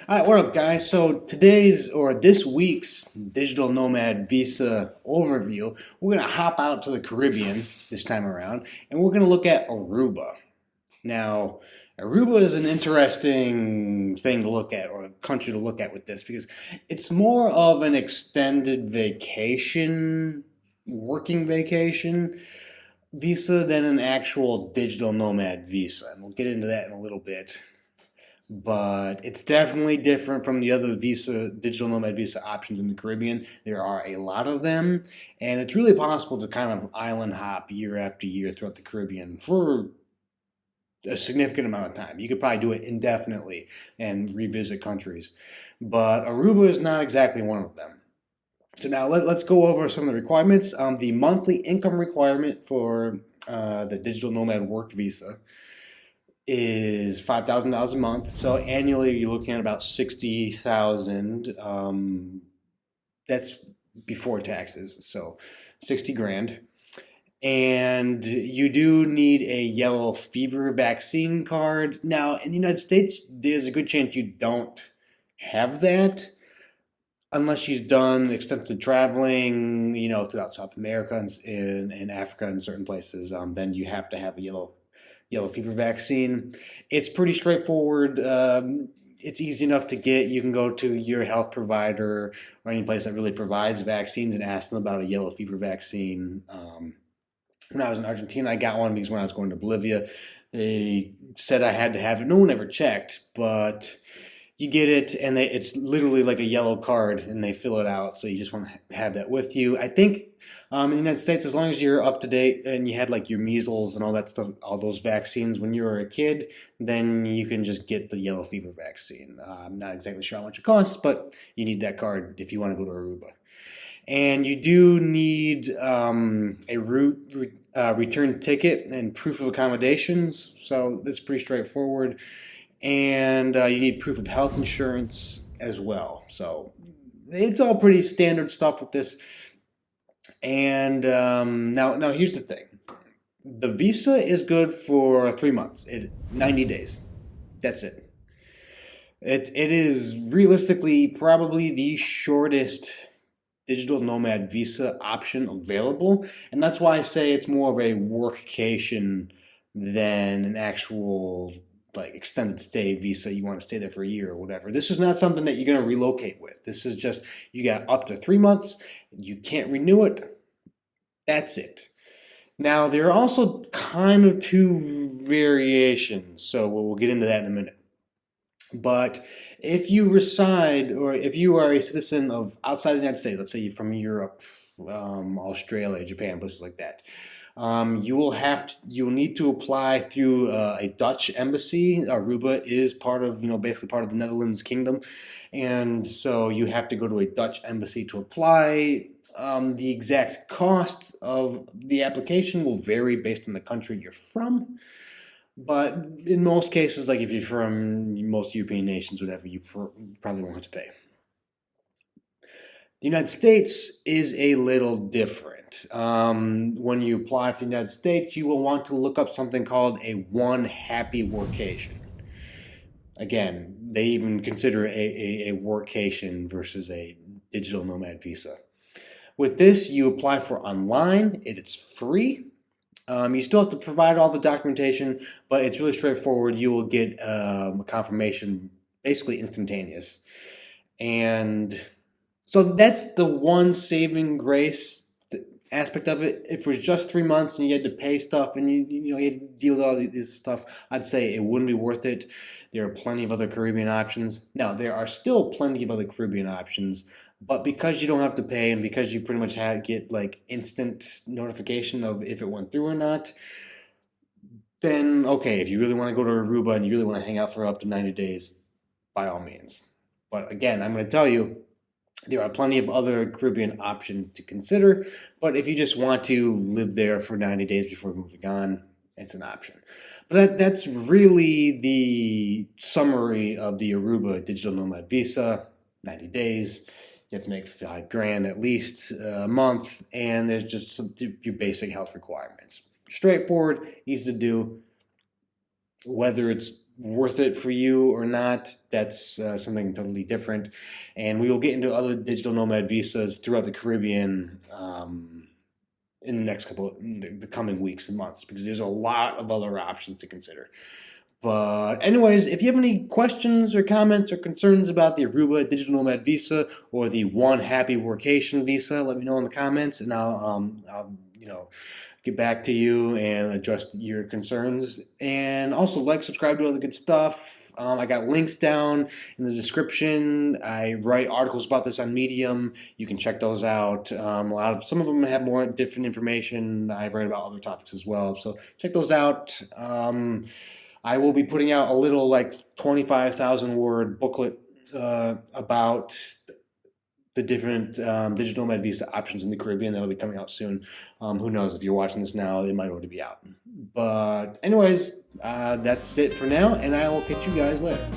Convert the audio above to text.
All right, what up, guys? So today's or this week's digital nomad visa overview, we're gonna hop out to the Caribbean this time around, and we're gonna look at Aruba. Now, Aruba is an interesting thing to look at, or a country to look at with this, because it's more of an extended vacation, working vacation visa than an actual digital nomad visa, and we'll get into that in a little bit, but it's definitely different from the other visa digital nomad visa options in the Caribbean. There are a lot of them, and it's really possible to kind of island hop year after year throughout the Caribbean for a significant amount of time. You could probably do it indefinitely and revisit countries, but Aruba is not exactly one of them. So now let's go over some of the requirements. The monthly income requirement for the digital nomad work visa is $5,000 a month. So annually, you're looking at about 60,000. That's before taxes, so 60 grand. And you do need a yellow fever vaccine card. Now, in the United States, there's a good chance you don't have that unless you've done extensive traveling, throughout South America and Africa and certain places. Then you have to have a yellow fever vaccine. It's pretty straightforward. It's easy enough to get. You can go to your health provider or any place that really provides vaccines and ask them about a yellow fever vaccine. When I was in Argentina, I got one because when I was going to Bolivia, they said I had to have it. No one ever checked, but you get it, and it's literally like a yellow card, and they fill it out. So you just want to have that with you. I think in the United States, as long as you're up to date and you had like your measles and all that stuff, all those vaccines when you were a kid, then you can just get the yellow fever vaccine. I'm not exactly sure how much it costs, but you need that card if you want to go to Aruba. And you do need a return ticket and proof of accommodations. So that's pretty straightforward. And you need proof of health insurance as well. So it's all pretty standard stuff with this. And now here's the thing: the visa is good for 3 months. 90 days. That's it. It is realistically probably the shortest digital nomad visa option available, and that's why I say it's more of a workcation than an actual like extended stay visa. You want to stay there for a year or whatever. This is not something that you're going to relocate with. This is just you got up to 3 months. You can't renew it. That's it. Now there are also kind of two variations, so we'll get into that in a minute. But if you reside or if you are a citizen of outside the United States, let's say you're from Europe, Australia, Japan, places like that, you'll need to apply through a Dutch embassy. Aruba is part of basically part of the Netherlands Kingdom, and so you have to go to a Dutch embassy to apply. The exact cost of the application will vary based on the country you're from. But in most cases, like if you're from most European nations, whatever, you probably won't have to pay. The United States is a little different. When you apply for the United States, you will want to look up something called a one happy workation. Again, they even consider a workation versus a digital nomad visa. With this, you apply for online. It's free. You still have to provide all the documentation, but it's really straightforward. You will get a confirmation basically instantaneous. And so that's the one saving grace aspect of it. If it was just 3 months and you had to pay stuff and you had to deal with all this stuff, I'd say it wouldn't be worth it. There are plenty of other Caribbean options. Now, there are still plenty of other Caribbean options, but because you don't have to pay and because you pretty much get like instant notification of if it went through or not, then okay, if you really want to go to Aruba and you really want to hang out for up to 90 days, by all means. But again, I'm going to tell you, there are plenty of other Caribbean options to consider, but if you just want to live there for 90 days before moving on, it's an option. But that's really the summary of the Aruba Digital Nomad Visa, 90 days. You have to make 5 grand at least a month, and there's just your basic health requirements. Straightforward, easy to do. Whether it's worth it for you or not, that's something totally different. And we will get into other digital nomad visas throughout the Caribbean in the next the coming weeks and months, because there's a lot of other options to consider. But anyways, if you have any questions or comments or concerns about the Aruba Digital Nomad Visa or the One Happy Workation Visa, let me know in the comments, and I'll get back to you and address your concerns. And also subscribe to all the good stuff. I got links down in the description. I write articles about this on Medium. You can check those out. Some of them have more different information. I write about other topics as well, so check those out. I will be putting out a little 25,000 word booklet about the different digital nomad visa options in the Caribbean. That'll be coming out soon. Who knows, if you're watching this now, it might already be out. But anyways, that's it for now, and I will catch you guys later.